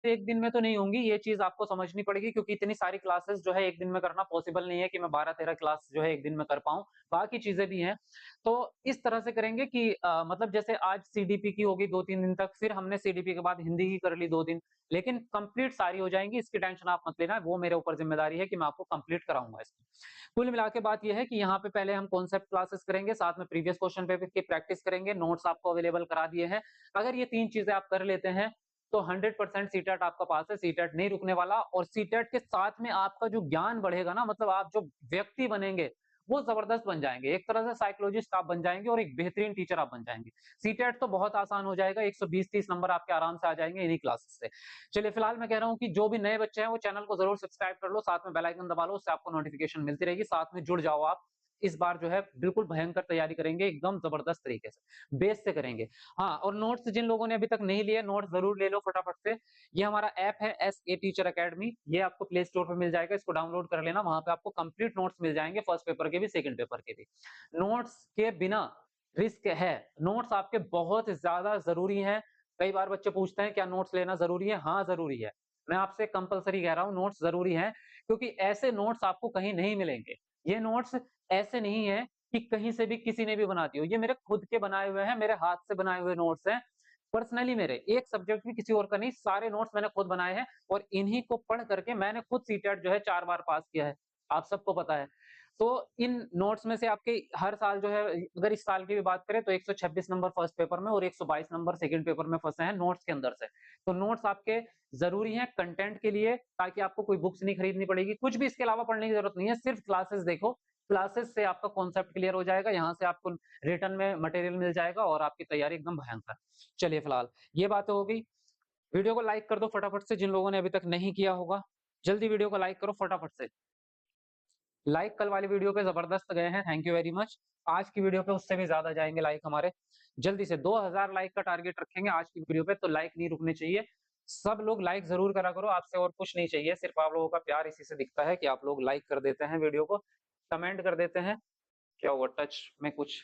एक दिन में तो नहीं होंगी, ये चीज़ आपको समझनी पड़ेगी क्योंकि इतनी सारी क्लासेस जो है एक दिन में करना पॉसिबल नहीं है कि मैं 12-13 क्लास जो है एक दिन में कर पाऊँ, बाकी चीज़ें भी हैं। तो इस तरह से करेंगे कि मतलब जैसे आज सीडीपी की होगी 2-3 दिन तक, फिर हमने सीडीपी के बाद हिंदी की कर ली 2 दिन, लेकिन कंप्लीट सारी हो जाएँगी, इसकी टेंशन आप मत लेना, वो मेरे ऊपर ज़िम्मेदारी है कि मैं आपको कंप्लीट कराऊँगा इसको। कुल मिला के बात ये है कि यहाँ पे पहले हम कॉन्सेप्ट क्लासेस करेंगे, साथ में प्रीवियस क्वेश्चन पेपर की प्रैक्टिस करेंगे, नोट्स आपको अवेलेबल करा दिए हैं। अगर ये 3 चीज़ें आप कर लेते हैं, तो 100% सीटेट आपका पास है, सीटेट नहीं रुकने वाला और सीटेट के साथ में आपका जो ज्ञान बढ़ेगा ना, मतलब आप जो व्यक्ति बनेंगे, वो ज़बरदस्त बन जाएँगे। एक तरह से साइकोलॉजिस्ट आप बन जाएँगे और एक बेहतरीन टीचर आप बन जाएँगे। सीटेट तो बहुत आसान हो जाएगा, 120-30 नंबर आपके आराम से आ जाएँगे इन्हीं क्लासेस से। चलिए फिलहाल मैं कह रहा हूँ कि जो भी नए बच्चे हैं वो चैनल को ज़रूर सब्सक्राइब कर लो, साथ में बेल आइकन दबा लो, उससे आपको नोटिफ़िकेशन मिलती रहेगी, साथ में जुड़ जाओ आप। इस बार जो है बिल्कुल भयंकर तैयारी करेंगे, एकदम ज़बरदस्त तरीके से, बेस से करेंगे। हाँ, और नोट्स जिन लोगों ने अभी तक नहीं लिए, नोट्स ज़रूर ले लो फटाफट से। ये हमारा ऐप है एसए टीचर अकेडमी, ये आपको प्ले स्टोर पे मिल जाएगा, इसको डाउनलोड कर लेना, वहाँ पे आपको कंप्लीट नोट्स मिल जाएँगे, फर्स्ट पेपर के भी, सेकंड पेपर के भी। नोट्स के बिना रिस्क है, नोट्स आपके बहुत ज़्यादा ज़रूरी हैं। कई बार बच्चे पूछते हैं क्या नोट्स लेना ज़रूरी है? हाँ, ज़रूरी है। मैं आपसे कंपल्सरी कह रहा हूँ नोट्स ज़रूरी हैं, क्योंकि ऐसे नोट्स आपको कहीं नहीं मिलेंगे। ये नोट्स ऐसे नहीं है कि कहीं से भी किसी ने भी बना दी हो, ये मेरे खुद के बनाए हुए हैं, मेरे हाथ से बनाए हुए नोट्स हैं। पर्सनली मेरे, एक सब्जेक्ट भी किसी और का नहीं, सारे नोट्स मैंने खुद बनाए हैं और इन्हीं को पढ़ करके मैंने खुद सीटेट जो है 4 बार पास किया है, आप सबको पता है। तो इन नोट्स में से आपके हर साल जो है, अगर इस साल की भी बात करें तो 126 नंबर फर्स्ट पेपर में और 122 नंबर सेकंड पेपर में फँसे हैं नोट्स के अंदर से। तो नोट्स आपके ज़रूरी हैं कंटेंट के लिए, ताकि आपको कोई बुक्स नहीं खरीदनी पड़ेगी, कुछ भी इसके अलावा पढ़ने की ज़रूरत नहीं है, सिर्फ क्लासेस देखो, क्लासेस से आपका कॉन्सेप्ट क्लियर हो जाएगा, यहाँ से आपको रिटन में मटेरियल मिल जाएगा और आपकी तैयारी एकदम भयंकर। चलिए फिलहाल ये बातें हो गई। वीडियो को लाइक कर दो फटाफट से जिन लोगों ने अभी तक नहीं किया होगा। जल्दी वीडियो को लाइक करो फटाफट से। लाइक कल वाली वीडियो पे ज़बरदस्त गए हैं, थैंक यू वेरी मच। आज की वीडियो पे उससे भी ज़्यादा जाएँगे लाइक हमारे। जल्दी से 2000 लाइक का टारगेट रखेंगे आज की वीडियो पे, तो लाइक नहीं रुकने चाहिए। सब लोग लाइक ज़रूर करा करो, आपसे और कुछ नहीं चाहिए, सिर्फ आप लोगों का प्यार इसी से दिखता है कि आप लोग लाइक कर देते हैं वीडियो को, कमेंट कर देते हैं। क्या हुआ टच में कुछ?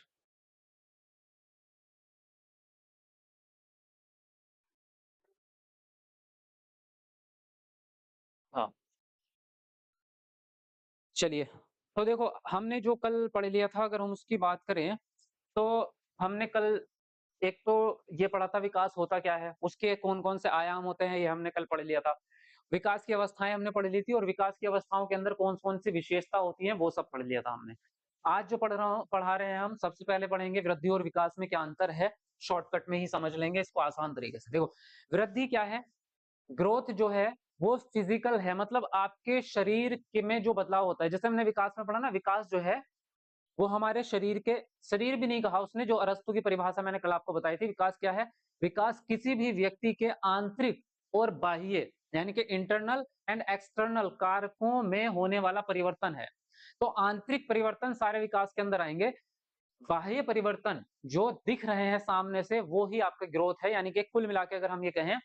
हाँ, चलिए। तो देखो हमने जो कल पढ़ लिया था अगर हम उसकी बात करें, तो हमने कल एक तो ये पढ़ा था विकास होता क्या है, उसके कौन-कौन से आयाम होते हैं, ये हमने कल पढ़ लिया था। विकास की अवस्थाएँ हमने पढ़ ली थी और विकास की अवस्थाओं के अंदर कौन-कौन सी विशेषता होती हैं, वो सब पढ़ लिया था हमने। आज जो पढ़ा रहे हैं हम, सबसे पहले पढ़ेंगे वृद्धि और विकास में क्या अंतर है, शॉर्टकट में ही समझ लेंगे इसको आसान तरीके से। देखो, वृद्धि क्या है? ग्रोथ जो है वो फिजिकल है, मतलब आपके शरीर के में जो बदलाव होता है। जैसे हमने विकास में पढ़ा ना, विकास जो है वो हमारे शरीर के, शरीर भी नहीं कहा उसने, जो अरस्तू की परिभाषा मैंने कल आपको बताई थी, विकास क्या है? विकास किसी भी व्यक्ति के आंतरिक और बाह्य, यानी कि इंटरनल एंड एक्सटर्नल कारकों में होने वाला परिवर्तन है। तो आंतरिक परिवर्तन सारे विकास के अंदर आएंगे, बाह्य परिवर्तन जो दिख रहे हैं सामने से वो ही आपका ग्रोथ है। यानी कि कुल मिला के अगर हम ये कहें,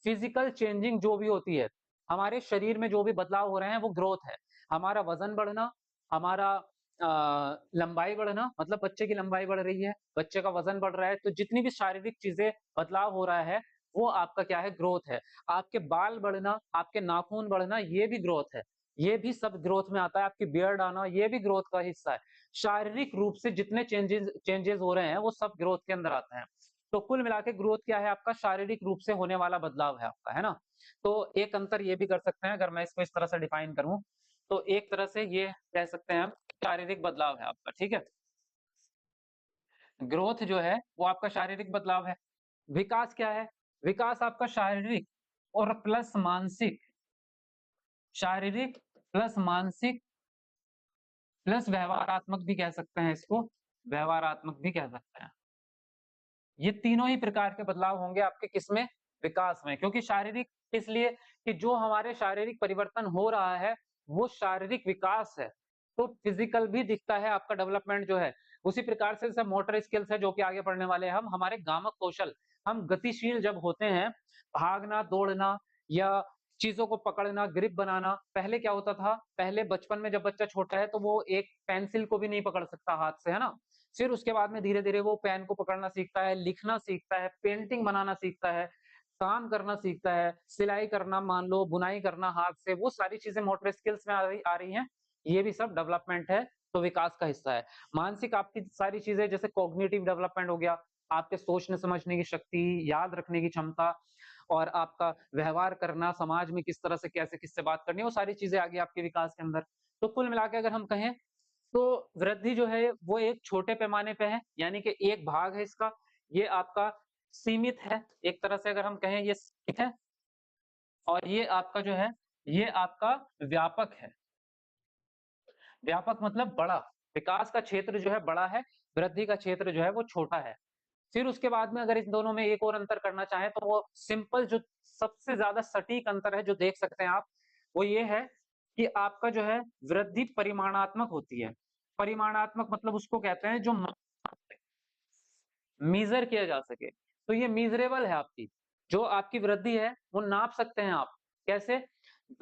फिजिकल चेंजिंग जो भी होती है, हमारे शरीर में जो भी बदलाव हो रहे हैं वो ग्रोथ है। हमारा वजन बढ़ना, हमारा लंबाई बढ़ना, मतलब बच्चे की लंबाई बढ़ रही है, बच्चे का वजन बढ़ रहा है, तो जितनी भी शारीरिक चीजें बदलाव हो रहा है वो आपका क्या है? ग्रोथ है। आपके बाल बढ़ना, आपके नाखून बढ़ना, ये भी ग्रोथ है। ये भी सब ग्रोथ में आता है। आपकी बियर्ड आना, ये भी ग्रोथ का हिस्सा है। शारीरिक रूप से जितने चेंजेस चेंजेस हो रहे हैं वो सब ग्रोथ के अंदर आते हैं। तो कुल मिला के ग्रोथ क्या है? आपका शारीरिक रूप से होने वाला बदलाव है आपका, है ना? तो एक अंतर ये भी कर सकते हैं, अगर मैं इसको इस तरह से डिफाइन करूँ, तो एक तरह से ये कह सकते हैं हम, शारीरिक बदलाव है आपका, ठीक है? ग्रोथ जो है वो आपका शारीरिक बदलाव है। विकास क्या है? विकास आपका शारीरिक और प्लस मानसिक, शारीरिक प्लस मानसिक प्लस व्यवहारात्मक भी कह सकते हैं इसको, व्यवहारात्मक भी कह सकते हैं। ये तीनों ही प्रकार के बदलाव होंगे आपके किसमें? विकास में। क्योंकि शारीरिक इसलिए कि जो हमारे शारीरिक परिवर्तन हो रहा है, वो शारीरिक विकास है। तो फिजिकल भी दिखता है आपका डेवलपमेंट जो है। उसी प्रकार से जैसे मोटर स्किल्स है जो कि आगे पढ़ने वाले हैं हम, हमारे गामक कौशल, हम गतिशील जब होते हैं, भागना, दौड़ना या चीज़ों को पकड़ना, ग्रिप बनाना, पहले क्या होता था? पहले बचपन में जब बच्चा छोटा है तो वो एक पेंसिल को भी नहीं पकड़ सकता हाथ से, है ना? फिर उसके बाद में धीरे-धीरे वो पेन को पकड़ना सीखता है, लिखना सीखता है, पेंटिंग बनाना सीखता है। काम करना सीखता है, सिलाई करना मान लो, बुनाई करना हाथ से, वो सारी चीज़ें मोटर स्किल्स में आ रही हैं। ये भी सब डेवलपमेंट है, तो विकास का हिस्सा है। मानसिक आपकी सारी चीज़ें जैसे कॉग्निटिव डेवलपमेंट हो गया, आपके सोचने-समझने की शक्ति, याद रखने की क्षमता और आपका व्यवहार करना, समाज में किस तरह से कैसे किससे बात करनी है, वो सारी चीज़ें आ गई आपके विकास के अंदर। तो कुल मिला के अगर हम कहें, तो वृद्धि जो है वो एक छोटे पैमाने पे है, यानी कि एक भाग है इसका, ये आपका सीमित है, एक तरह से अगर हम कहें ये सीमित है और ये आपका जो है, ये आपका व्यापक है। व्यापक मतलब बड़ा, विकास का क्षेत्र जो है बड़ा है, वृद्धि का क्षेत्र जो है वो छोटा है। फिर उसके बाद में अगर इस दोनों में एक और अंतर करना चाहें तो वो सिंपल जो सबसे ज़्यादा सटीक अंतर है जो देख सकते हैं आप, वो ये है कि आपका जो है वृद्धि परिमाणात्मक होती है। परिमाणात्मक मतलब उसको कहते हैं जो मीज़र किया जा सके। तो ये मीज़रेबल है आपकी, जो आपकी वृद्धि है वो नाप सकते हैं आप। कैसे?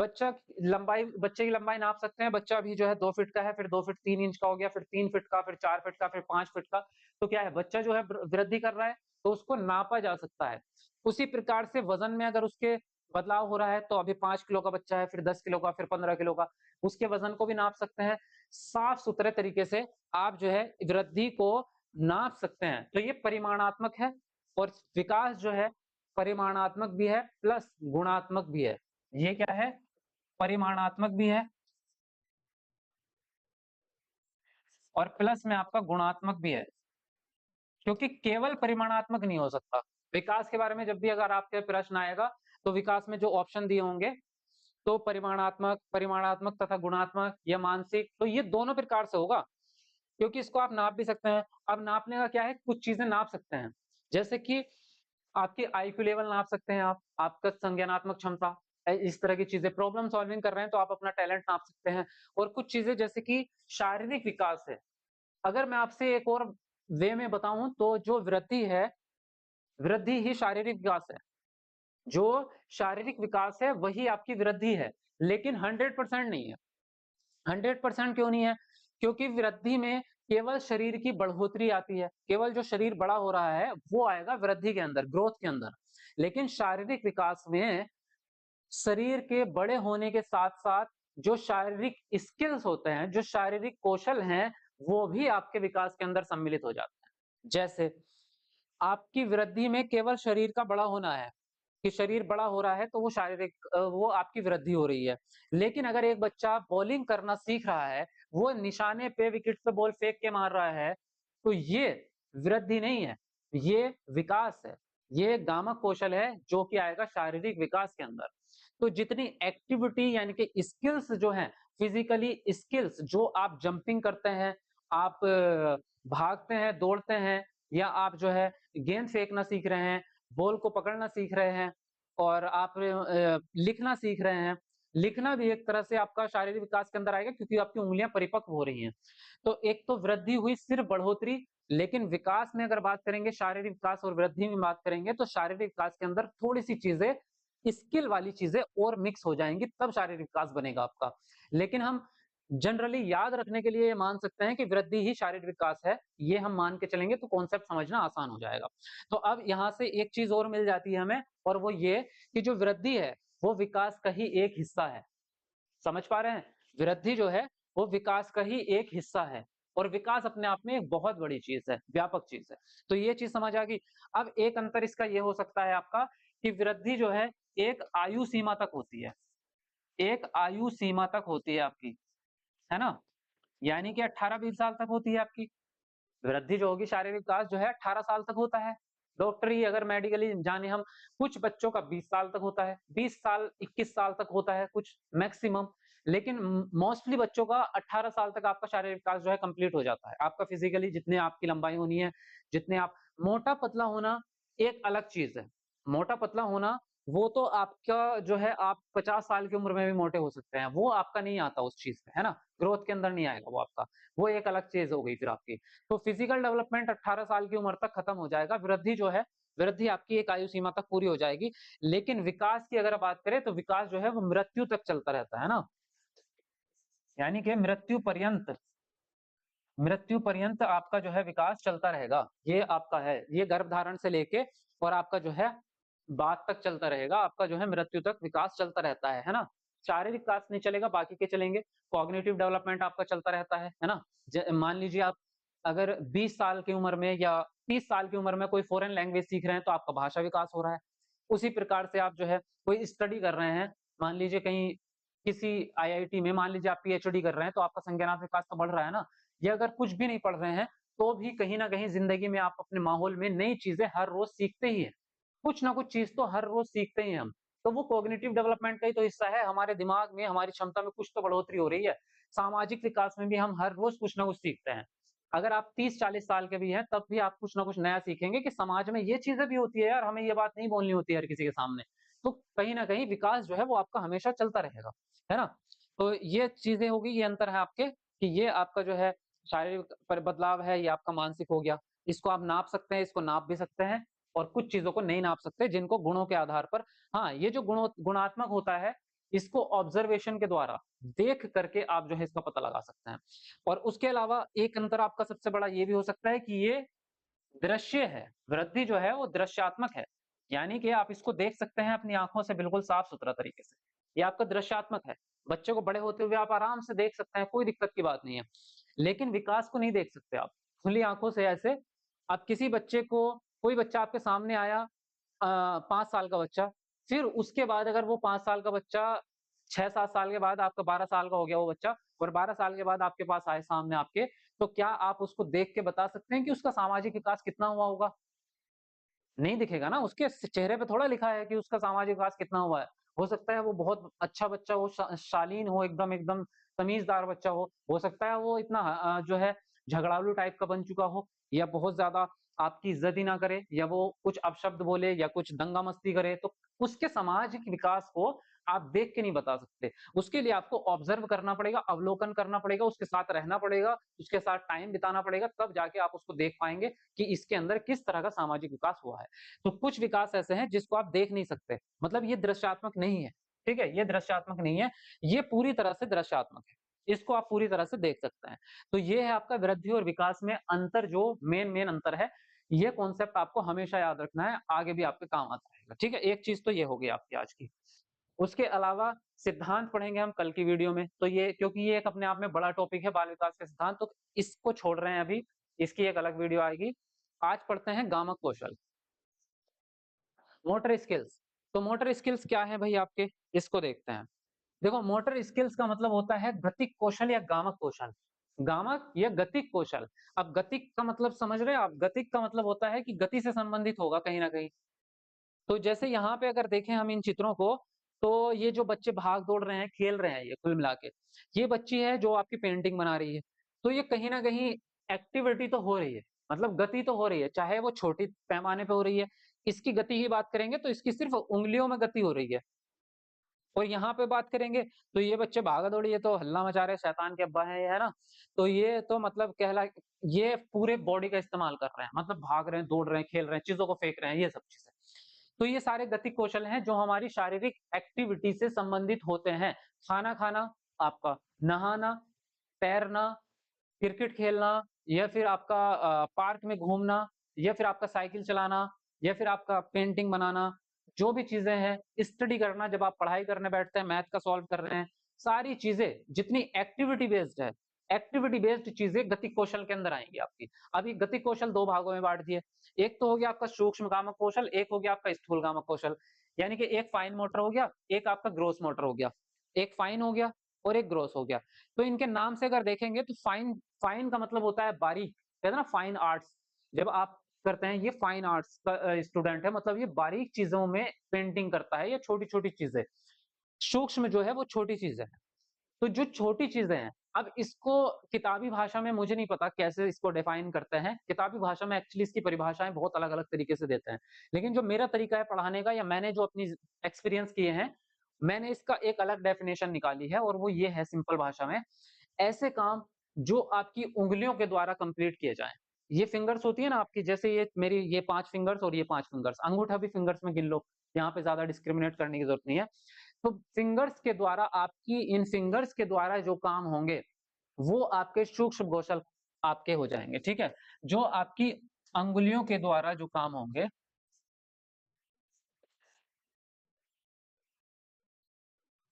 बच्चे की लंबाई नाप सकते हैं, बच्चा अभी जो है 2 फीट का है, फिर 2 फीट 3 इंच का हो गया, फिर 3 फीट का, फिर 4 फीट का, फिर 5 फीट का। तो क्या है बच्चा जो है वृद्धि कर रहा है, तो उसको नापा जा सकता है। उसी प्रकार से वज़न में अगर उसके बदलाव हो रहा है, तो अभी 5 किलो का बच्चा है, फिर 10 किलो का, फिर 15 किलो का, उसके वज़न को भी नाप सकते हैं। साफ-सुथरे तरीके से आप जो है वृद्धि को नाप सकते हैं। तो ये परिमाणात्मक है और विकास जो है परिमाणात्मक भी है प्लस गुणात्मक भी है। ये क्या है? परिमाणात्मक भी है और प्लस में आपका गुणात्मक भी है, क्योंकि केवल परिमाणात्मक नहीं हो सकता। विकास के बारे में जब भी अगर आपके प्रश्न आएगा, तो विकास में जो ऑप्शन दिए होंगे, तो परिमाणात्मक तथा गुणात्मक या मानसिक, तो ये दोनों प्रकार से होगा, क्योंकि इसको आप नाप भी सकते हैं। अब नापने का क्या है, कुछ चीज़ें नाप सकते हैं, जैसे कि आपकी आईक्यू लेवल नाप सकते हैं आप, आपका संज्ञानात्मक क्षमता, इस तरह की चीज़ें, प्रॉब्लम सॉल्विंग कर रहे हैं तो आप अपना टैलेंट नाप सकते हैं और कुछ चीज़ें जैसे कि शारीरिक विकास है। अगर मैं आपसे एक और वे में बताऊँ तो जो वृद्धि है, वृद्धि ही शारीरिक विकास है। जो शारीरिक विकास है वही आपकी वृद्धि है, लेकिन 100% नहीं है। 100% क्यों नहीं है? क्योंकि वृद्धि में केवल शरीर की बढ़ोतरी आती है, केवल जो शरीर बड़ा हो रहा है, वो आएगा वृद्धि के अंदर, ग्रोथ के अंदर। लेकिन शारीरिक विकास में शरीर के बड़े होने के साथ-साथ जो शारीरिक स्किल्स होते हैं, जो शारीरिक कौशल हैं, वो भी आपके विकास के अंदर सम्मिलित हो जाते हैं। जैसे आपकी वृद्धि में केवल शरीर का बड़ा होना है, कि शरीर बड़ा हो रहा है तो वो वो आपकी वृद्धि हो रही है। लेकिन अगर एक बच्चा बॉलिंग करना सीख रहा है, वो निशाने पे विकेट पे बॉल फेंक के मार रहा है, तो ये वृद्धि नहीं है, ये विकास है। ये एक गामक कौशल है जो कि आएगा शारीरिक विकास के अंदर। तो जितनी एक्टिविटी यानी कि स्किल्स जो हैं, फिजिकली स्किल्स जो आप जंपिंग करते हैं, आप भागते हैं, दौड़ते हैं या आप जो है गेंद फेंकना सीख रहे हैं, बॉल को पकड़ना सीख रहे हैं और आप लिखना सीख रहे हैं। लिखना भी एक तरह से आपका शारीरिक विकास के अंदर आएगा क्योंकि आपकी उँगलियाँ परिपक्व हो रही हैं। तो एक तो वृद्धि हुई सिर्फ़ बढ़ोतरी, लेकिन विकास में अगर बात करेंगे शारीरिक विकास और वृद्धि में बात करेंगे तो शारीरिक विकास के अंदर थोड़ी-सी चीज़ें, स्किल वाली चीज़ें और मिक्स हो जाएँगी तब शारीरिक विकास बनेगा आपका। लेकिन हम जनरली याद रखने के लिए ये मान सकते हैं कि वृद्धि ही शारीरिक विकास है, ये हम मान के चलेंगे तो कॉन्सेप्ट समझना आसान हो जाएगा। तो अब यहाँ से एक चीज़ और मिल जाती है हमें और वो ये कि जो वृद्धि है, वो विकास का ही एक हिस्सा है। समझ पा रहे हैं? वृद्धि जो है, वो विकास का ही एक हिस्सा है और विकास अपने आप में एक बहुत बड़ी चीज़ है, व्यापक चीज़ है। तो ये चीज़ समझ आ गई। अब एक अंतर इसका ये हो सकता है आपका कि वृद्धि जो है, एक आयु सीमा तक होती है। एक आयु सीमा तक होती है आपकी, है ना? यानी कि 18-20 साल तक होती है आपकी। वृद्धि जो होगी शारीरिक विकास जो है 18 साल तक होता है। डॉक्टरी अगर मेडिकली जाने हम, कुछ बच्चों का 20 साल तक होता है, 20 साल, 21 साल तक होता है कुछ मैक्सिमम। लेकिन मोस्टली बच्चों का 18 साल तक आपका शारीरिक विकास जो है कंप्लीट हो जाता है। आपका फिजिकली जितने आपकी लंबाई होनी है, जितने आप मोटा-पतला होना एक अलग चीज़ है। मोटा-पतला होना वो तो आपका जो है आप 50 साल की उम्र में भी मोटे हो सकते हैं, वो आपका नहीं आता उस चीज़ में, है ना? ग्रोथ के अंदर नहीं आएगा वो आपका, वो एक अलग चीज़ हो गई फिर आपकी। तो फिजिकल डेवलपमेंट 18 साल की उम्र तक खत्म हो जाएगा, वृद्धि जो है, वृद्धि आपकी एक आयु सीमा तक पूरी हो जाएगी। लेकिन विकास की अगर बात करें तो विकास जो है वो मृत्यु तक चलता रहता है ना? यानी कि मृत्यु पर्यंत आपका जो है विकास चलता रहेगा। ये आपका है, ये गर्भधारण से लेके और आपका जो है बाद तक चलता रहेगा, आपका जो है मृत्यु तक विकास चलता रहता है ना? शारीरिक विकास नहीं चलेगा, बाकी के चलेंगे। कॉग्निटिव डेवलपमेंट आपका चलता रहता है ना? मान लीजिए आप अगर 20 साल की उम्र में या 30 साल की उम्र में कोई फॉरेन लैंग्वेज सीख रहे हैं, तो आपका भाषा विकास हो रहा है। उसी प्रकार से आप जो है कोई स्टडी कर रहे हैं, मान लीजिए कहीं किसी आईआईटी में मान लीजिए आप पीएचडी कर रहे हैं, तो आपका संज्ञानात्मक विकास तो बढ़ रहा है ना? या अगर कुछ भी नहीं पढ़ रहे हैं, तो भी कहीं न कहीं ज़िंदगी में आप अपने माहौल में नई चीज़ें हर रोज़ सीखते ही हैं। कुछ ना कुछ चीज़ तो हर रोज़ सीखते ही हैं हम। तो वो कॉग्निटिव डेवलपमेंट का ही तो हिस्सा है, हमारे दिमाग में, हमारी क्षमता में कुछ तो बढ़ोतरी हो रही है। सामाजिक विकास में भी हम हर रोज़ कुछ ना कुछ सीखते हैं। अगर आप 30-40 साल के भी हैं, तब भी आप कुछ ना कुछ नया सीखेंगे कि समाज में ये चीज़ें भी होती है यार, हमें ये बात नहीं बोलनी होती है हर किसी के सामने। तो कहीं न कहीं विकास जो है वो आपका हमेशा चलता रहेगा, है ना? तो ये चीज़ें हो गई, ये अंतर है आपके कि ये आपका जो है शारीरिक पर बदलाव है, ये आपका मानसिक हो गया। इसको आप नाप सकते हैं, इसको नाप भी सकते हैं और कुछ चीज़ों को नहीं नाप सकते जिनको गुणों के आधार पर हाँ, ये जो गुणात्मक होता है, इसको ऑब्जर्वेशन के द्वारा देख करके आप जो है इसका पता लगा सकते हैं। और उसके अलावा एक अंतर आपका सबसे बड़ा ये भी हो सकता है कि ये दृश्य है, वृद्धि जो है वो दृश्यात्मक है। यानी कि आप इसको देख सकते हैं अपनी आँखों से बिल्कुल साफ-सुथरा तरीके से। ये आपका दृश्यात्मक है। बच्चे को बड़े होते हुए आप आराम से देख सकते हैं, कोई दिक्कत की बात नहीं है। लेकिन विकास को नहीं देख सकते आप, खुली आँखों से ऐसे आप किसी बच्चे को कोई बच्चा आपके सामने आया 5 साल का बच्चा, फिर उसके बाद अगर वो 5 साल का बच्चा 6-7 साल के बाद आपका 12 साल का हो गया वो बच्चा और 12 साल के बाद आपके पास आए सामने आपके, तो क्या आप उसको देख के बता सकते हैं कि उसका सामाजिक विकास कितना हुआ होगा? नहीं दिखेगा ना, उसके चेहरे पे थोड़ा लिखा है कि उसका सामाजिक विकास कितना हुआ है। हो सकता है वो बहुत अच्छा बच्चा हो, शालीन हो, एकदम एकदम तमीज़दार बच्चा हो सकता है वो इतना जो है झगड़ालू टाइप का बन चुका हो या बहुत ज़्यादा आपकी इज़्ज़त ही ना करे या वो कुछ अपशब्द बोले या कुछ दंगा-मस्ती करे, तो उसके सामाजिक विकास को आप देख के नहीं बता सकते। उसके लिए आपको ऑब्ज़र्व करना पड़ेगा, अवलोकन करना पड़ेगा, उसके साथ रहना पड़ेगा, उसके साथ टाइम बिताना पड़ेगा, तब जाके आप उसको देख पाएँगे कि इसके अंदर किस तरह का सामाजिक विकास हुआ है। तो कुछ विकास ऐसे हैं जिसको आप देख नहीं सकते, मतलब ये दृश्यात्मक नहीं है, ठीक है? ये दृश्यात्मक नहीं है, ये पूरी तरह से दृश्यात्मक है। इसको आप पूरी तरह से देख सकते हैं। तो ये है आपका वृद्धि और विकास में अंतर जो मेन अंतर है, ये कॉन्सेप्ट आपको हमेशा याद रखना है, आगे भी आपके काम आता रहेगा, ठीक है? एक चीज़ तो ये हो गई आपकी आज की। उसके अलावा सिद्धांत पढ़ेंगे हम कल की वीडियो में, तो ये क्योंकि ये एक अपने आप में बड़ा टॉपिक है बाल विकास के सिद्धांत, तो इसको छोड़ रहे हैं अभी, इसकी एक अलग वीडियो आएगी। आज पढ़ते हैं गामक कौशल, मोटर स्किल्स। तो मोटर स्किल्स क्या है भई आपके? इसको देखते हैं। देखो मोटर स्किल्स का मतलब होता है गतिक कौशल या गामक कौशल। गामक या गतिक कौशल। अब गतिक का मतलब समझ रहे हैं आप? गतिक का मतलब होता है कि गति से संबंधित होगा कहीं न कहीं। तो जैसे यहाँ पे अगर देखें हम इन चित्रों को, तो ये जो बच्चे भाग-दौड़ रहे हैं, खेल रहे हैं ये कुल मिला के, ये बच्ची है जो आपकी पेंटिंग बना रही है। तो ये कहीं न कहीं एक्टिविटी तो हो रही है, मतलब गति तो हो रही है, चाहे वो छोटी पैमाने पे हो रही है। इसकी गति की बात करेंगे तो इसकी सिर्फ़ उँगलियों में गति हो रही है। और यहाँ पे बात करेंगे तो ये बच्चे भागा-दौड़ी ये तो हल्ला मचा रहे हैं, शैतान के अब्बा हैं ये, है ना? तो ये तो मतलब ये पूरे बॉडी का इस्तेमाल कर रहे हैं, मतलब भाग रहे हैं, दौड़ रहे हैं, खेल रहे हैं, चीज़ों को फेंक रहे हैं, ये सब चीज़ें। तो ये सारे गतिक कौशल हैं जो हमारी शारीरिक एक्टिविटी से संबंधित होते हैं। खाना खाना, आपका नहाना, तैरना, क्रिकेट खेलना या फिर आपका पार्क में घूमना या फिर आपका साइकिल चलाना या फिर आपका पेंटिंग बनाना, जो भी चीज़ें हैं, स्टडी करना जब आप पढ़ाई करने बैठते हैं, मैथ का सॉल्व कर रहे हैं, सारी चीज़ें जितनी एक्टिविटी बेस्ड चीज़ें गतिक कौशल के अंदर आएँगी आपकी। अब ये गतिक कौशल 2 भागों में बाँट दिए। एक तो हो गया आपका सूक्ष्म गामक कौशल, एक हो गया आपका स्थूल गामक कौशल। यानी कि एक फाइन मोटर हो गया, एक आपका ग्रॉस मोटर हो गया। एक फाइन हो गया और एक ग्रॉस हो गया। तो इनके नाम से अगर देखेंगे तो फाइन फाइन का मतलब होता है बारीक, कहते हैं ना फाइन आर्ट्स। जब आप करते हैं ये फाइन आर्ट्स का स्टूडेंट है, मतलब ये बारीक चीज़ों में पेंटिंग करता है, ये छोटी-छोटी चीज़ें। सूक्ष्म जो है वो छोटी चीज़ें हैं। तो जो छोटी चीज़ें हैं, अब इसको किताबी भाषा में मुझे नहीं पता कैसे इसको डिफाइन करते हैं। किताबी भाषा में एक्चुअली इसकी परिभाषाएँ बहुत अलग-अलग तरीके से देते हैं। लेकिन जो मेरा तरीका है पढ़ाने का या मैंने जो अपनी एक्सपीरियंस किए हैं, मैंने इसका एक अलग डेफिनिशन निकाली है और वो ये है सिंपल भाषा में, ऐसे काम जो आपकी उँगलियों के द्वारा कंप्लीट किए जाएँ। ये फिंगर्स होती है ना आपकी, जैसे ये मेरी ये 5 फिंगर्स और ये 5 फिंगर्स, अंगूठा भी फिंगर्स में गिन लो, यहाँ पे ज़्यादा डिस्क्रिमिनेट करने की ज़रूरत नहीं है। तो फिंगर्स के द्वारा आपकी इन फिंगर्स के द्वारा जो काम होंगे, वो आपके सूक्ष्म कौशल आपके हो जाएँगे, ठीक है? जो आपकी अंगुलियों के द्वारा जो काम होंगे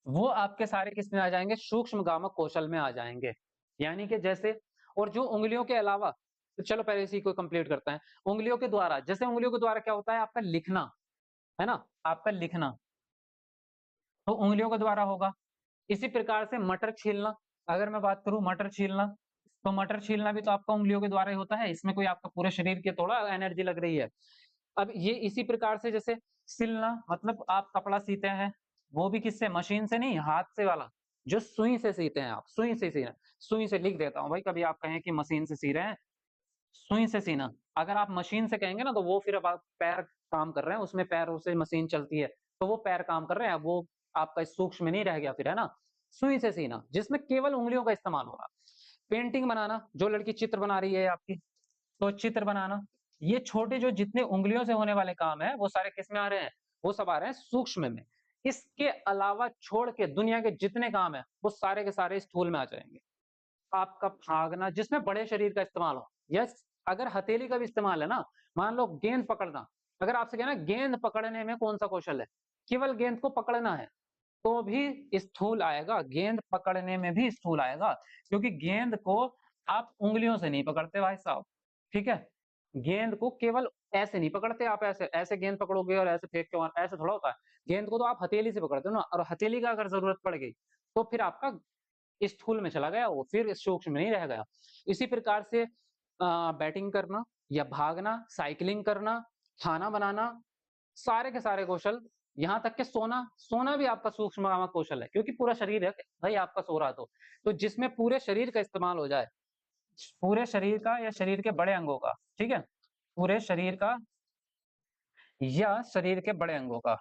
वो आपके सारे किस में आ जाएंगे, सूक्ष्म गामक कौशल में आ जाएंगे। यानी कि जैसे, और जो उंगलियों के अलावा, तो चलो पहले इसी को कंप्लीट करते हैं। उंगलियों के द्वारा, जैसे उंगलियों के द्वारा क्या होता है, आपका लिखना, है ना, आपका लिखना तो उंगलियों के द्वारा होगा। इसी प्रकार से मटर छीलना, अगर मैं बात करूं मटर छीलना, तो मटर छीलना भी तो आपका उंगलियों के द्वारा ही होता है, इसमें कोई आपका पूरे शरीर की थोड़ा एनर्जी लग रही है। अब ये इसी प्रकार से जैसे सिलना, मतलब आप कपड़ा सीते हैं, वो भी किससे, मशीन से नहीं, हाथ से वाला, जो सुई से सीते हैं, आप सुई से सीना, सुई से लिख देता हूँ भाई, कभी आप कहें कि मशीन से सी रहे हैं, सुई से सीना। अगर आप मशीन से कहेंगे ना, तो वो फिर अब आप पैर काम कर रहे हैं, उसमें पैरों से मशीन चलती है, तो वो पैर काम कर रहे हैं, वो आपका सूक्ष्म नहीं रह गया फिर, है ना। सुई से सीना, जिसमें केवल उंगलियों का इस्तेमाल हो रहा। पेंटिंग बनाना, जो लड़की चित्र बना रही है आपकी, तो चित्र बनाना, ये छोटे जो जितने उंगलियों से होने वाले काम है, वो सारे किस में आ रहे हैं, वो सब आ रहे हैं सूक्ष्म में। इसके अलावा छोड़ के दुनिया के जितने काम है, वो सारे के सारे स्थूल में आ जाएंगे। आपका भागना, जिसमें बड़े शरीर का इस्तेमाल हो, यस, अगर हथेली का भी इस्तेमाल है ना, मान लो गेंद पकड़ना, अगर आपसे कहना गेंद पकड़ने में कौन सा कौशल है, केवल गेंद को पकड़ना है, तो भी स्थूल आएगा, गेंद पकड़ने में भी स्थूल आएगा, क्योंकि गेंद को आप उंगलियों से नहीं पकड़ते भाई साहब, ठीक है। गेंद को केवल ऐसे नहीं पकड़ते आप, ऐसे ऐसे गेंद पकड़ोगे और ऐसे फेंक के ऐसे थोड़ा होता है। गेंद को तो आप हथेली से पकड़ते हो ना, और हथेली का अगर जरूरत पड़ गई, तो फिर आपका स्थूल में चला गया, वो फिर सूक्ष्म में नहीं रह गया। इसी प्रकार से बैटिंग करना या भागना, साइकिलिंग करना, खाना बनाना, सारे के सारे कौशल, यहाँ तक के सोना, सोना भी आपका सूक्ष्म कौशल है, क्योंकि पूरा शरीर है भाई आपका सो रहा, तो जिसमें पूरे शरीर का इस्तेमाल हो जाए, पूरे शरीर का या शरीर के बड़े अंगों का, ठीक है, पूरे शरीर का या शरीर के बड़े अंगों का,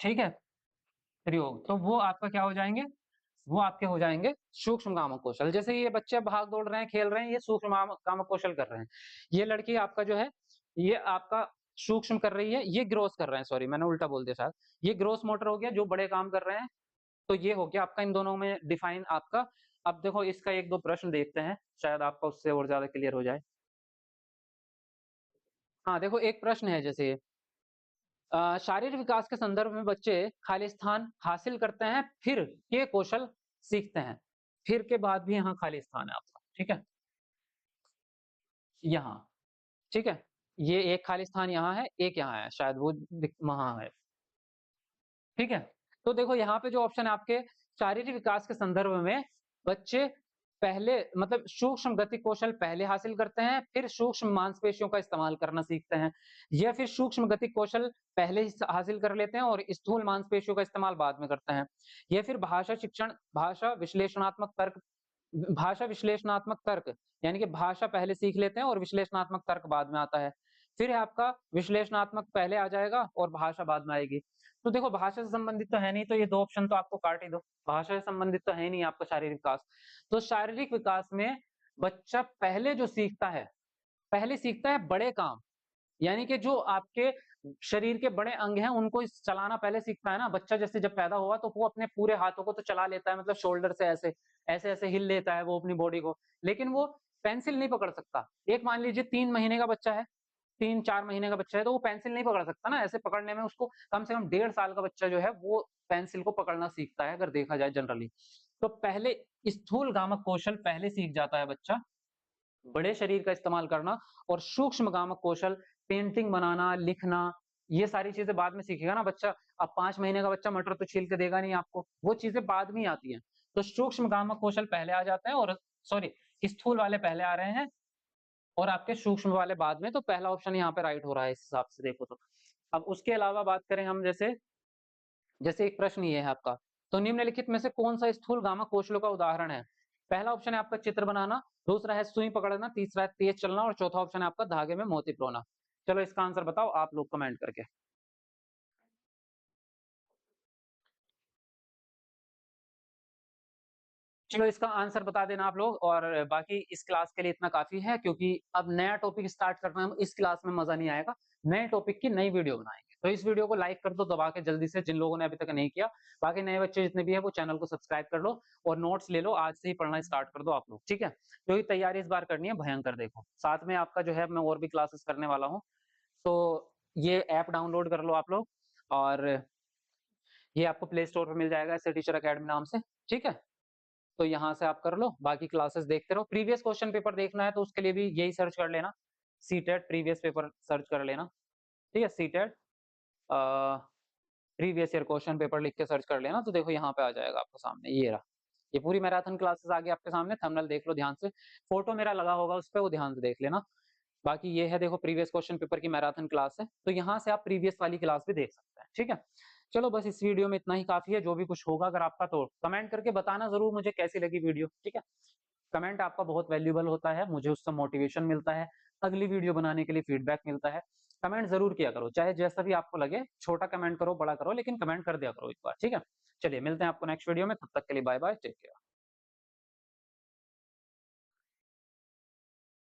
ठीक है, प्रयोग, तो वो आपका क्या हो जाएंगे, वो आपके हो जाएंगे सूक्ष्म कामक कौशल। जैसे ये बच्चे भाग दौड़ रहे हैं, खेल रहे हैं, ये सूक्ष्म कामक कौशल कर रहे हैं। ये लड़की आपका जो है, ये आपका सूक्ष्म कर रही है, ये ग्रोस कर रहे हैं, सॉरी मैंने उल्टा बोल दिया शायद, ये ग्रोस मोटर हो गया, जो बड़े काम कर रहे हैं। तो ये हो गया आपका इन दोनों में डिफाइन आपका। अब देखो इसका एक दो प्रश्न देखते हैं, शायद आपका उससे और ज्यादा क्लियर हो जाए। हाँ देखो, एक प्रश्न है जैसे, शारीरिक विकास के संदर्भ में बच्चे खाली स्थान हासिल करते हैं, फिर ये कौशल सीखते हैं। फिर के बाद भी यहाँ खाली स्थान है आपका, ठीक है, यहाँ, ठीक है, ये एक खाली स्थान यहाँ है, एक यहाँ है, शायद वो वहां है, ठीक है। तो देखो यहाँ पे जो ऑप्शन है आपके, शारीरिक विकास के संदर्भ में बच्चे पहले, मतलब सूक्ष्म गति कौशल पहले हासिल करते हैं, फिर सूक्ष्म मांसपेशियों का इस्तेमाल करना सीखते हैं, या फिर सूक्ष्म गति कौशल पहले ही हासिल कर लेते हैं और स्थूल मांसपेशियों का इस्तेमाल बाद में करते हैं, या फिर भाषा शिक्षण, भाषा विश्लेषणात्मक तर्क, यानी कि भाषा पहले सीख लेते हैं और विश्लेषणात्मक तर्क बाद में आता है। फिर है आपका विश्लेषणात्मक पहले आ जाएगा और भाषा बाद में आएगी। तो देखो भाषा से संबंधित तो है नहीं, तो ये दो ऑप्शन तो आपको काट ही दो, भाषा से संबंधित तो है नहीं आपका शारीरिक विकास। तो शारीरिक विकास में बच्चा पहले जो सीखता है, पहले सीखता है बड़े काम, यानी कि जो आपके शरीर के बड़े अंग हैं उनको चलाना पहले सीखता है ना। बच्चा जैसे जब पैदा हुआ तो वो अपने पूरे हाथों को तो चला लेता है, मतलब शोल्डर से ऐसे ऐसे ऐसे हिल लेता है वो अपनी बॉडी को, लेकिन वो पेंसिल नहीं पकड़ सकता। एक मान लीजिए 3 महीने का बच्चा है, 3-4 महीने का बच्चा है, तो वो पेंसिल नहीं पकड़ सकता ना, ऐसे पकड़ने में उसको कम से कम 1.5 साल का बच्चा जो है वो पेंसिल को पकड़ना सीखता है, अगर देखा जाए जनरली। तो पहले स्थूल गामक कौशल पहले सीख जाता है बच्चा, बड़े शरीर का इस्तेमाल करना, और सूक्ष्म गामक कौशल, पेंटिंग बनाना, लिखना, ये सारी चीजें बाद में सीखेगा ना बच्चा। अब 5 महीने का बच्चा मटर तो छील के देगा नहीं आपको, वो चीजें बाद में आती हैं। तो सूक्ष्म गामक कौशल पहले आ जाते हैं, और सॉरी, स्थूल वाले पहले आ रहे हैं और आपके सूक्ष्म वाले बाद में, तो पहला ऑप्शन यहाँ पे राइट हो रहा है इस हिसाब से देखो तो। अब उसके अलावा बात करें हम, जैसे जैसे एक प्रश्न ये है आपका, तो निम्नलिखित में से कौन सा स्थूल गामक कौशलों का उदाहरण है। पहला ऑप्शन है आपका चित्र बनाना, दूसरा है सुई पकड़ना, तीसरा है तेज चलना, और चौथा ऑप्शन है आपका धागे में मोती पिरोना। चलो इसका आंसर बताओ आप लोग कमेंट करके। चलो इसका आंसर बता देना आप लोग, और बाकी इस क्लास के लिए इतना काफी है, क्योंकि अब नया टॉपिक स्टार्ट करना है, इस क्लास में मजा नहीं आएगा, नए टॉपिक की नई वीडियो बनाएंगे। तो इस वीडियो को लाइक कर दो दबा के जल्दी से, जिन लोगों ने अभी तक नहीं किया। बाकी नए बच्चे जितने भी है वो चैनल को सब्सक्राइब कर लो, और नोट्स ले लो, आज से ही पढ़ना स्टार्ट कर दो आप लोग, ठीक है। क्योंकि तैयारी इस बार करनी है भयंकर, देखो साथ में आपका जो है मैं और भी क्लासेस करने वाला हूँ। तो ये ऐप डाउनलोड कर लो आप लोग और ये आपको प्ले स्टोर पे मिल जाएगा ऐसे टीचर अकेडमी नाम से, ठीक है? तो यहाँ से आप कर लो, बाकी क्लासेस देखते रहो। प्रीवियस क्वेश्चन पेपर देखना है तो उसके लिए भी यही सर्च कर लेना, सीटेट प्रीवियस पेपर सर्च कर लेना, ठीक है? CTET previous year question paper लिख के सर्च कर लेना, तो देखो यहाँ पे आ जाएगा आपको सामने, ये रहा। ये पूरी मैराथन क्लासेस आ गई आपके सामने, थंबनेल देख लो ध्यान से, फोटो मेरा लगा होगा उस पे, वो ध्यान से देख लेना। बाकी ये है देखो प्रीवियस क्वेश्चन पेपर की मैराथन क्लास है, तो यहाँ से आप प्रीवियस वाली क्लास भी देख सकते हैं, ठीक है? चलो बस इस वीडियो में इतना ही काफ़ी है, जो भी कुछ होगा अगर आपका तो कमेंट करके बताना ज़रूर मुझे कैसी लगी वीडियो, ठीक है? कमेंट आपका बहुत वैल्यूएबल होता है, मुझे उससे मोटिवेशन मिलता है, अगली वीडियो बनाने के लिए फीडबैक मिलता है। कमेंट ज़रूर किया करो, चाहे जैसा भी आपको लगे, छोटा कमेंट करो, बड़ा करो, लेकिन कमेंट कर दिया करो एक बार, ठीक है? चलिए मिलते हैं आपको नेक्स्ट वीडियो में, तब तक के लिए बाय बाय, टेक केयर।